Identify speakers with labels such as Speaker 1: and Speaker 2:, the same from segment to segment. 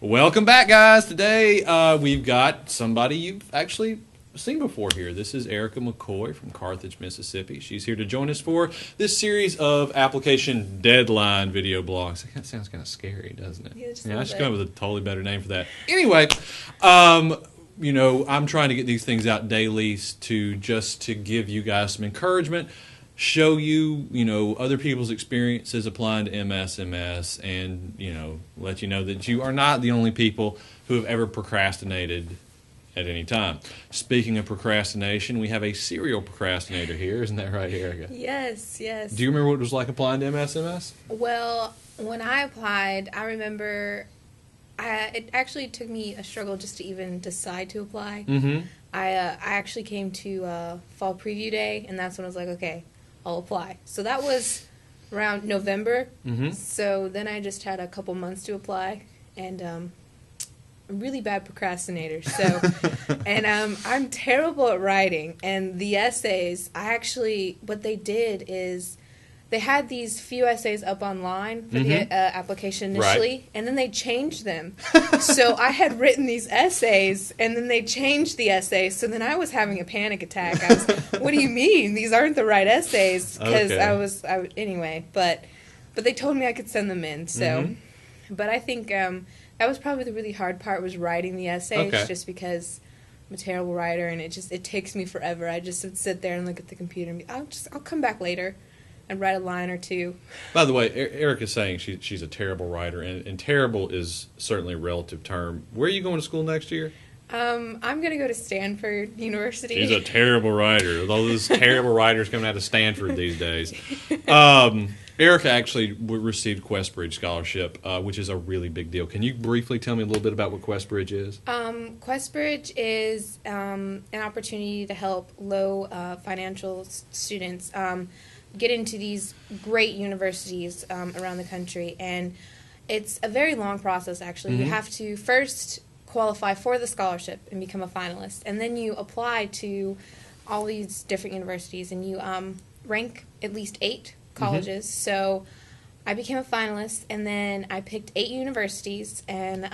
Speaker 1: Welcome back, guys. Today we've got somebody you've actually seen before here. This is Erica McCoy from Carthage, Mississippi. She's here to join us for this series of application deadline video blogs. That sounds kind of scary, doesn't it?
Speaker 2: Yeah,
Speaker 1: I should come up with a totally better name for that. Anyway, I'm trying to get these things out daily to give you guys some encouragement, show you, other people's experiences applying to MSMS, and, let you know that you are not the only people who have ever procrastinated at any time. Speaking of procrastination, we have a serial procrastinator here. Isn't that right, Erica?
Speaker 2: Yes.
Speaker 1: Do you remember what it was like applying to MSMS?
Speaker 2: Well, when I applied, I remember it actually took me a struggle just to even decide to apply.
Speaker 1: Mm-hmm.
Speaker 2: I actually came to fall preview day, and that's when I was like, okay, I'll apply. So that was around November.
Speaker 1: Mm-hmm.
Speaker 2: So then I just had a couple months to apply, and a really bad procrastinator. So, and I'm terrible at writing. And the essays, what they did is they had these few essays up online for the application initially,
Speaker 1: right.
Speaker 2: And then they changed them. So I had written these essays, and then they changed the essays. So then I was having a panic attack. I was, what do you mean? These aren't the right essays. Because
Speaker 1: okay.
Speaker 2: Anyway, but they told me I could send them in. So, but I think that was probably the really hard part, was writing the essays, just because I'm a terrible writer, and it takes me forever. I just would sit there and look at the computer and I'll come back later and write a line or two.
Speaker 1: By the way, Erica's saying she's a terrible writer, and terrible is certainly a relative term. Where are you going to school next year?
Speaker 2: I'm going to go to Stanford University.
Speaker 1: She's a terrible writer. All those terrible writers coming out of Stanford these days. Erica actually received QuestBridge scholarship, which is a really big deal. Can you briefly tell me a little bit about what QuestBridge is?
Speaker 2: QuestBridge is an opportunity to help low financial students get into these great universities around the country. And it's a very long process, actually. You have to first qualify for the scholarship and become a finalist. And then you apply to all these different universities, and you rank at least 8 colleges. So I became a finalist, and then I picked 8 universities, and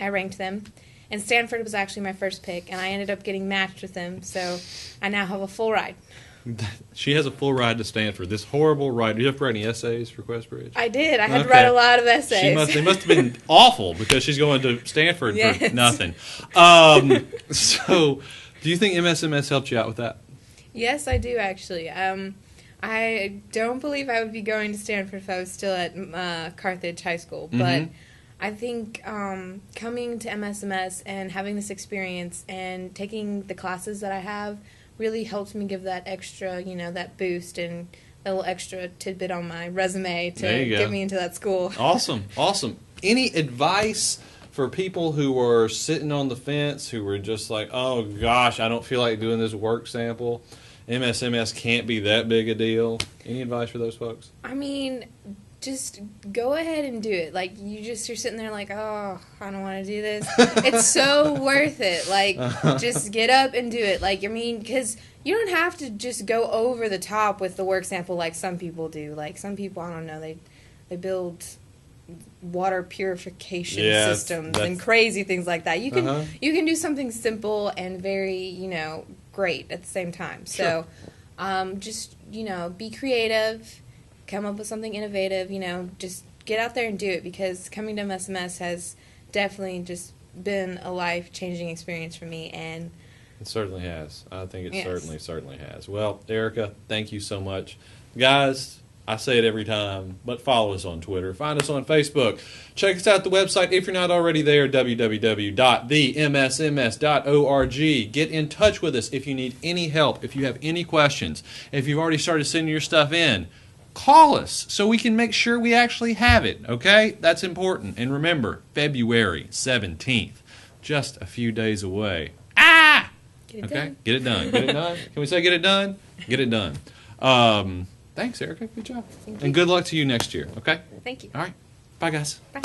Speaker 2: I ranked them. And Stanford was actually my first pick, and I ended up getting matched with them. So I now have a full ride.
Speaker 1: She has a full ride to Stanford. This horrible ride. Did you have to write any essays for QuestBridge?
Speaker 2: I did. I had to write a lot of essays.
Speaker 1: They must have been awful, because she's going to Stanford for nothing. So, do you think MSMS helped you out with that?
Speaker 2: Yes, I do, actually. I don't believe I would be going to Stanford if I was still at Carthage High School, but I think coming to MSMS and having this experience and taking the classes that I have really helped me give that extra, that boost and a little extra tidbit on my resume to get me into that school.
Speaker 1: Awesome. Any advice for people who are sitting on the fence, who were just like, oh gosh, I don't feel like doing this work sample? MSMS can't be that big a deal. Any advice for those folks?
Speaker 2: I mean, just go ahead and do it. Like, you're sitting there like, oh, I don't want to do this. It's so worth it. Like, just get up and do it. Like, I mean, because you don't have to just go over the top with the work sample like some people do. Like, some people, I don't know, they build water purification systems and crazy things like that. You can do something simple and very, great at the same time. So, just, be creative. Come up with something innovative, just get out there and do it, because coming to MSMS has definitely just been a life-changing experience for me. And
Speaker 1: it certainly has. I think it certainly has. Well, Erica, thank you so much. Guys, I say it every time, but follow us on Twitter. Find us on Facebook. Check us out at the website if you're not already there, www.themsms.org. Get in touch with us if you need any help, if you have any questions, if you've already started sending your stuff in. Call us so we can make sure we actually have it, okay? That's important. And remember, February 17th, just a few days away.
Speaker 2: Get it done.
Speaker 1: Get it done. Get it done. Can we say get it done? Get it done. Thanks, Erica. Good job.
Speaker 2: Thank you.
Speaker 1: And good luck to you next year, okay?
Speaker 2: Thank you.
Speaker 1: All right. Bye, guys.
Speaker 2: Bye.